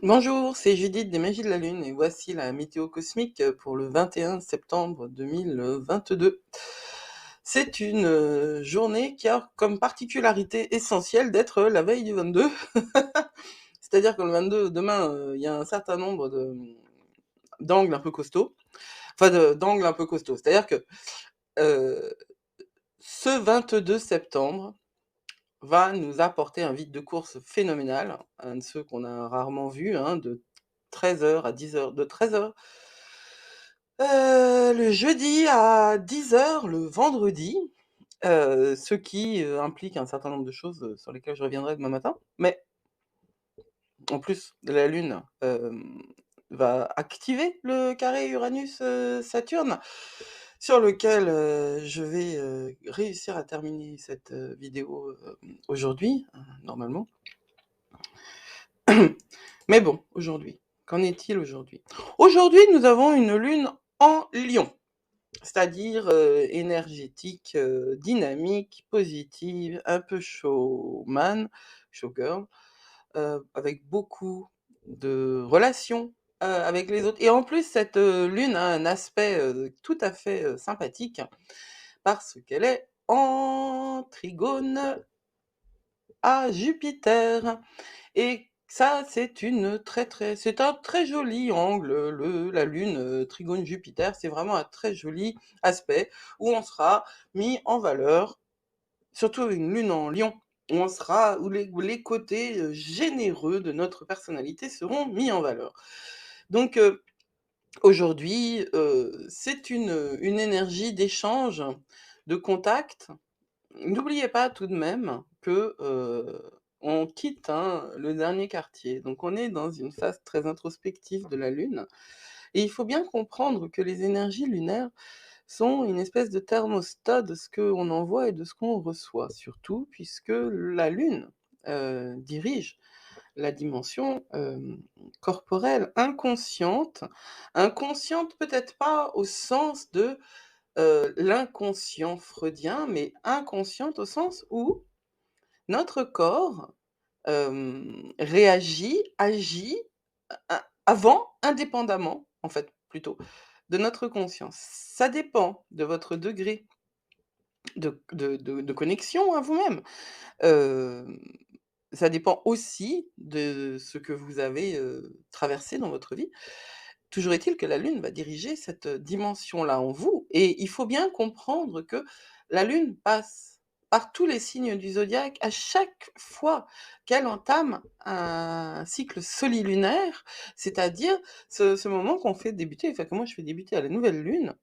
Bonjour, c'est Judith des Magies de la Lune et voici la météo cosmique pour le 21 septembre 2022. C'est une journée qui a comme particularité essentielle d'être la veille du 22. C'est-à-dire que le 22, demain, il y a un certain nombre d'angles un peu costauds. Enfin, d'angles un peu costauds. C'est-à-dire que euh, ce 22 septembre va nous apporter un vide de course phénoménal, un de ceux qu'on a rarement vus, hein, de 13h à 10h, de 13h le jeudi à 10h le vendredi, ce qui implique un certain nombre de choses sur lesquelles je reviendrai demain matin. Mais en plus, la Lune va activer le carré Uranus-Saturne, sur lequel je vais réussir à terminer cette vidéo aujourd'hui, normalement. Mais bon, aujourd'hui, qu'en est-il aujourd'hui? Aujourd'hui, nous avons une Lune en Lion. C'est-à-dire énergétique, dynamique, positive, un peu showman, showgirl, avec beaucoup de relations avec les autres. Et en plus, cette lune a un aspect tout à fait sympathique parce qu'elle est en trigone à Jupiter. Et ça, c'est un très joli angle, la Lune, trigone Jupiter, c'est vraiment un très joli aspect où on sera mis en valeur, surtout avec une Lune en Lion, où les côtés généreux de notre personnalité seront mis en valeur. Donc aujourd'hui, c'est une énergie d'échange, de contact. N'oubliez pas tout de même que on quitte le dernier quartier. Donc on est dans une phase très introspective de la Lune. Et il faut bien comprendre que les énergies lunaires sont une espèce de thermostat de ce qu'on envoie et de ce qu'on reçoit, surtout puisque la Lune dirige la dimension corporelle inconsciente. Inconsciente peut-être pas au sens de l'inconscient freudien, mais inconsciente au sens où notre corps réagit, agit avant, indépendamment, en fait, plutôt, de notre conscience. Ça dépend de votre degré de connexion à vous-même. Euh, Ça dépend aussi de ce que vous avez traversé dans votre vie. Toujours est-il que la Lune va diriger cette dimension-là en vous, et il faut bien comprendre que la Lune passe par tous les signes du zodiaque à chaque fois qu'elle entame un cycle solilunaire, c'est-à-dire ce moment qu'on fait débuter, enfin que moi je fais débuter à la nouvelle Lune,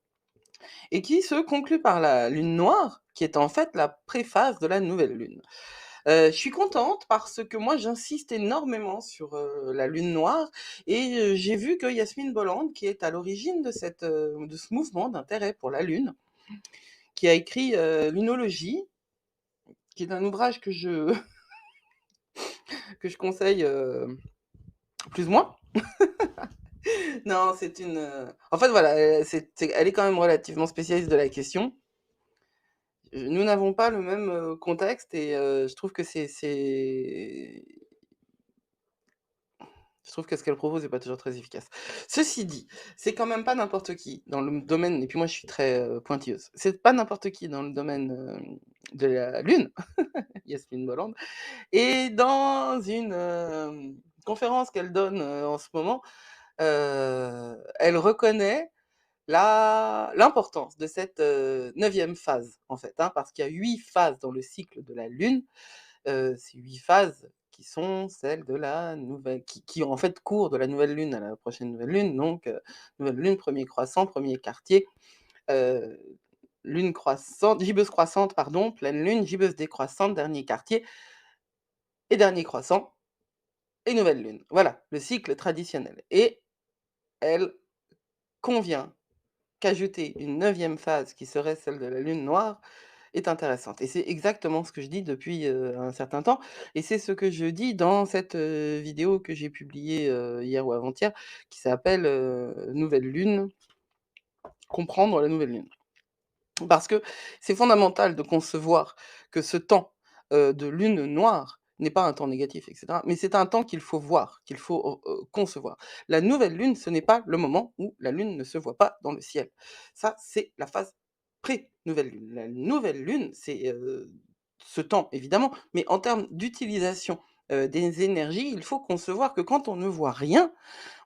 et qui se conclut par la Lune noire, qui est en fait la préface de la nouvelle Lune. Je suis contente parce que moi j'insiste énormément sur la lune noire, et j'ai vu que Yasmine Bolland, qui est à l'origine de ce mouvement d'intérêt pour la lune, qui a écrit Lunologie, qui est un ouvrage que je conseille plus ou moins. Non, c'est une... En fait voilà, elle est quand même relativement spécialiste de la question. Nous n'avons pas le même contexte, et je trouve que je trouve que ce qu'elle propose n'est pas toujours très efficace. Ceci dit, c'est quand même pas n'importe qui dans le domaine, et puis moi je suis très pointilleuse, c'est pas n'importe qui dans le domaine de la Lune, Yasmine Bolland, et dans une conférence qu'elle donne en ce moment, elle reconnaît l'importance de cette neuvième phase, en fait, parce qu'il y a 8 phases dans le cycle de la Lune. Ces 8 phases qui sont celles de la nouvelle, qui en fait courent de la nouvelle lune à la prochaine nouvelle lune. Donc, nouvelle lune, premier croissant, premier quartier, euh, lune croissante, gibbeuse croissante, pardon, pleine lune, gibbeuse décroissante, dernier quartier, et dernier croissant, et nouvelle lune. Voilà, le cycle traditionnel. Et elle convient qu'ajouter une neuvième phase, qui serait celle de la lune noire, est intéressante. Et c'est exactement ce que je dis depuis un certain temps. Et c'est ce que je dis dans cette vidéo que j'ai publiée hier ou avant-hier, qui s'appelle Nouvelle Lune, comprendre la nouvelle lune. Parce que c'est fondamental de concevoir que ce temps de lune noire, n'est pas un temps négatif et cetera, mais c'est un temps qu'il faut voir, qu'il faut, concevoir. La nouvelle lune, ce n'est pas le moment où la lune ne se voit pas dans le ciel. Ça, c'est la phase pré-nouvelle lune. La nouvelle lune, c'est, ce temps évidemment, mais en termes d'utilisation, des énergies, il faut concevoir que quand on ne voit rien,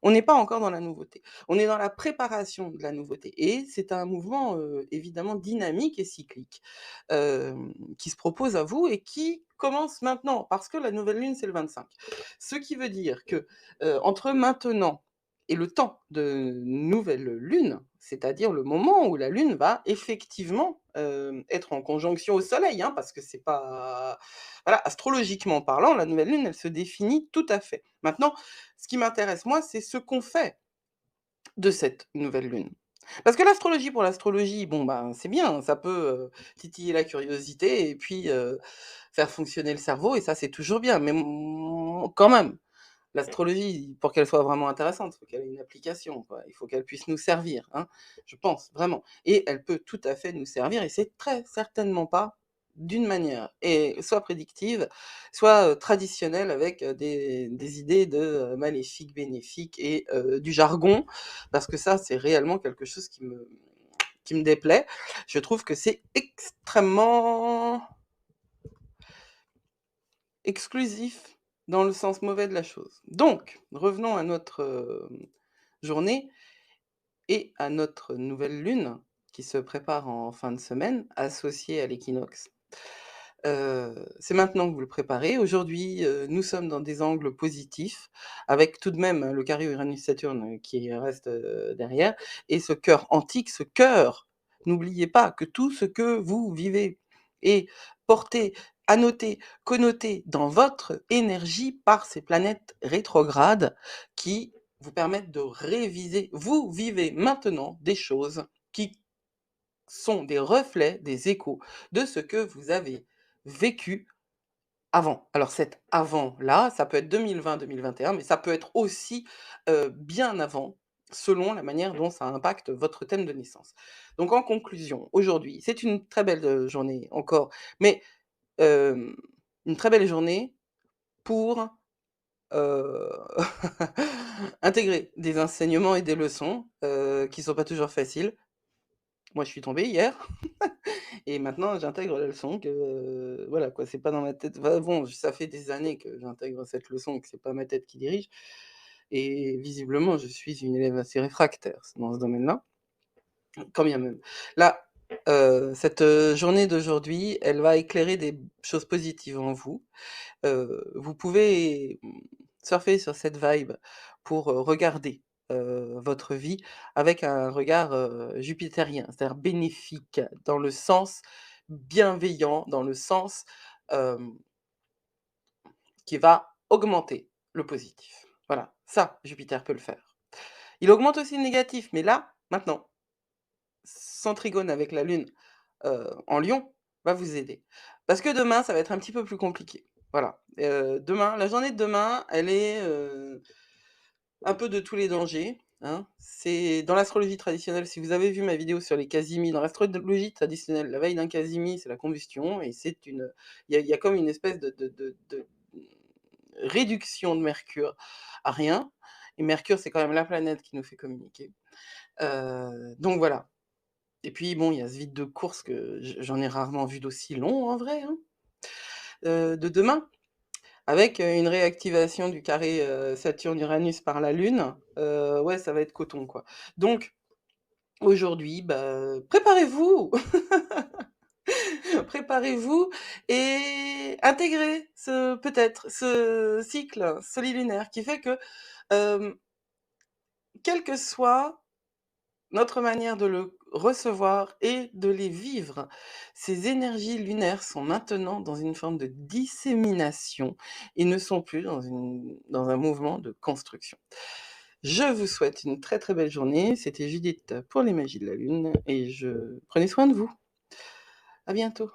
on n'est pas encore dans la nouveauté. On est dans la préparation de la nouveauté et c'est un mouvement, évidemment dynamique et cyclique, qui se propose à vous et qui commence maintenant parce que la nouvelle lune, c'est le 25. Ce qui veut dire que, entre maintenant et le temps de nouvelle lune, c'est-à-dire le moment où la lune va effectivement, être en conjonction au soleil, hein, parce que c'est pas voilà, astrologiquement parlant, la nouvelle lune, elle se définit tout à fait. Maintenant, ce qui m'intéresse moi, c'est ce qu'on fait de cette nouvelle lune. Parce que l'astrologie pour l'astrologie, bon, ben, c'est bien, ça peut, titiller la curiosité et puis, faire fonctionner le cerveau et ça, c'est toujours bien. Mais quand même, l'astrologie, pour qu'elle soit vraiment intéressante, il faut qu'elle ait une application, quoi. Il faut qu'elle puisse nous servir, hein, je pense vraiment. Et elle peut tout à fait nous servir et c'est très certainement pas d'une manière et soit prédictive, soit, traditionnelle avec, des idées de, maléfique, bénéfique et du jargon. Parce que ça, c'est réellement quelque chose qui me déplaît. Je trouve que c'est extrêmement exclusif dans le sens mauvais de la chose. Donc, revenons à notre, journée et à notre nouvelle lune qui se prépare en fin de semaine, associée à l'équinoxe. C'est maintenant que vous le préparez. Aujourd'hui, nous sommes dans des angles positifs, avec tout de même le carré Uranus-Saturne qui reste, derrière et ce cœur antique, ce cœur, n'oubliez pas que tout ce que vous vivez est porté, annoté, connoté dans votre énergie par ces planètes rétrogrades qui vous permettent de réviser. Vous vivez maintenant des choses qui sont des reflets, des échos de ce que vous avez vécu avant. Alors cet avant-là, ça peut être 2020-2021, mais ça peut être aussi, bien avant, selon la manière dont ça impacte votre thème de naissance. Donc en conclusion, aujourd'hui, c'est une très belle, journée encore, mais, hem, une très belle journée pour, heu, intégrer des enseignements et des leçons, qui sont pas toujours faciles. Moi, je suis tombée hier. Et maintenant, j'intègre la leçon que, voilà quoi, c'est pas dans ma tête. Enfin bon, ça fait des années que j'intègre cette leçon et que c'est pas ma tête qui dirige et visiblement, je suis une élève assez réfractaire dans ce domaine-là, quand bien même. Là, cette, journée d'aujourd'hui, elle va éclairer des choses positives en vous. Vous pouvez, surfer sur cette vibe pour, regarder, votre vie avec un regard, jupitérien, c'est-à-dire bénéfique, dans le sens bienveillant, dans le sens, hem, qui va augmenter le positif. Voilà, ça, Jupiter peut le faire. Il augmente aussi le négatif, mais là, maintenant, son trigone avec la Lune, en Lion, va vous aider. Parce que demain, ça va être un petit peu plus compliqué. Voilà, demain la journée de demain, elle est, un peu de tous les dangers, hein. C'est dans l'astrologie traditionnelle, si vous avez vu ma vidéo sur les casimis, dans l'astrologie traditionnelle, la veille d'un casimi, c'est la combustion et c'est une, il y a comme une espèce de réduction de Mercure à rien et Mercure, c'est quand même la planète qui nous fait communiquer. Donc voilà. Et puis bon, il y a ce vide de course que j'en ai rarement vu d'aussi long en vrai, hein, de demain. Avec, une réactivation du carré, Saturne-Uranus par la Lune, ouais, ça va être coton, quoi. Donc aujourd'hui, bah, préparez-vous! Préparez-vous et intégrez ce peut-être ce cycle solilunaire qui fait que, hem, quelle que soit notre manière de le recevoir et de les vivre. Ces énergies lunaires sont maintenant dans une forme de dissémination et ne sont plus dans un mouvement de construction. Je vous souhaite une très, très belle journée. C'était Judith pour les magies de la lune et prenez soin de vous. À bientôt.